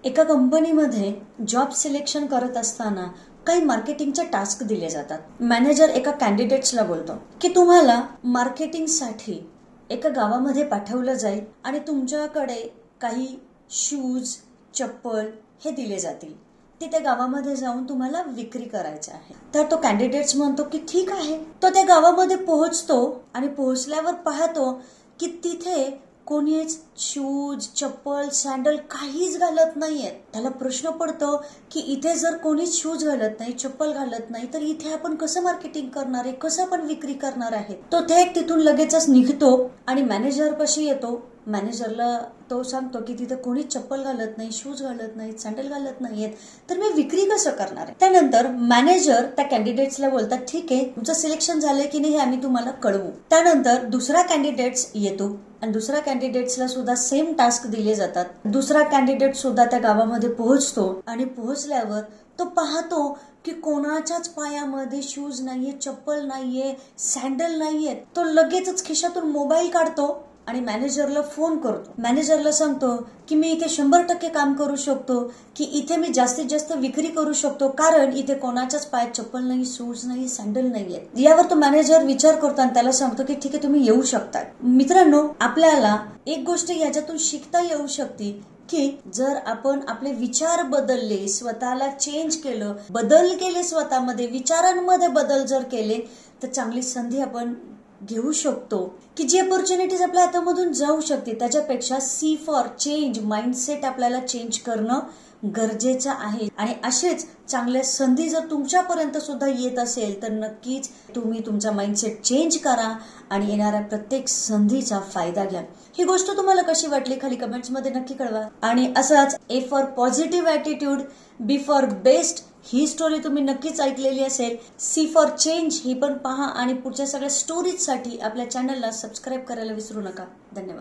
एका कंपनीमध्ये job selection करत असताना काही मार्केटिंगचे टास्क दिले जातात. मॅनेजर एका कॅन्डिडेट्सला बोलतो की तुम्हाला मार्केटिंगसाठी एका गावामध्ये पाठवलं जाईल आणि तुमच्याकडे काही शूज, चप्पल हे दिले जातील. त्या गावामध्ये जाऊन तुम्हाला विक्री करायची आहे. तर तो कॅन्डिडेट्स म्हणतो की ठीक आहे. तो त्या गावामध्ये पोहोचतो आणि पोहोचल्यावर पाहतो की तिथे कोणीच शूज, चप्पल, सॅन्डल काहीच घालत नाहीये. त्याला प्रश्न पडतो की इथे जर कोणीच शूज घालत नाही, चप्पल घालत नाही, तर इथे आपण कसं मार्केटिंग करणार आहे, कसं आपण विक्री करणार आहे. तो थेट तिथून लगेचच निघतो आणि मॅनेजर पाशी येतो. मॅनेजरला तो सांगतो की तिथे कोणीच चप्पल घालत नाही, शूज घालत नाही, सॅन्डल घालत नाहीयेत, तर मी विक्री कसं करणार आहे. त्यानंतर मॅनेजर त्या कॅन्डिडेट्सला बोलतात ठीक आहे, तुमचं सिलेक्शन झालंय की नाही हे आम्ही तुम्हाला कळवू. त्यानंतर दुसरा कॅन्डिडेट्स येतो आणि दुसऱ्या कॅन्डिडेट्सला सुद्धा सेम टास्क दिले जातात. दुसरा कॅन्डिडेट सुद्धा त्या गावामध्ये पोहोचतो आणि पोहोचल्यावर तो पाहतो की कोणाच्याच पायामध्ये शूज नाहीये, चप्पल नाहीये, सॅन्डल नाहीये. तो लगेचच खिशातून मोबाईल काढतो आणि मॅनेजरला फोन करतो. मॅनेजरला सांगतो की मी इथे 100% काम करू शकतो, की इथे मी जास्तीत जास्त विक्री करू शकतो, कारण इथे कोणाच्याच पायात चप्पल नाही, शूज नाही, सॅन्डल नाहीये. यावर तो मॅनेजर विचार करतो आणि त्याला सांगतो की ठीक आहे, तुम्ही येऊ शकता. मित्रांनो, आपल्याला एक गोष्ट याच्यातून शिकता येऊ शकते की जर आपण आपले विचार बदलले, स्वतःला चेंज केलं, बदल केले, स्वतःमध्ये विचारांमध्ये बदल जर केले, तर चांगली संधी आपण घेऊ शकतो की जी अपॉर्च्युनिटीज आपल्या हातामधून जाऊ शकते. त्याच्यापेक्षा सी फॉर चेंज माइंडसेट आपल्याला चेंज करणं गरजेचं आहे. आणि असेच चांगल्या संधी जर तुमच्यापर्यंत सुद्धा येत असेल तर नक्कीच तुम्ही तुमचा माइंडसेट चेंज करा आणि येणाऱ्या प्रत्येक संधीचा फायदा घ्या. ही गोष्ट तुम्हाला कशी वाटली खाली कमेंट्स मध्ये नक्की कळवा. आणि असंच A for positive attitude, B for best ही स्टोरी तुम्ही नक्कीच ऐकलेली असेल. सी फॉर चेंज ही पण पहा आणि पुढच्या सगळ्या स्टोरीजसाठी आपल्या चॅनलला सबस्क्राईब करायला विसरू नका. धन्यवाद.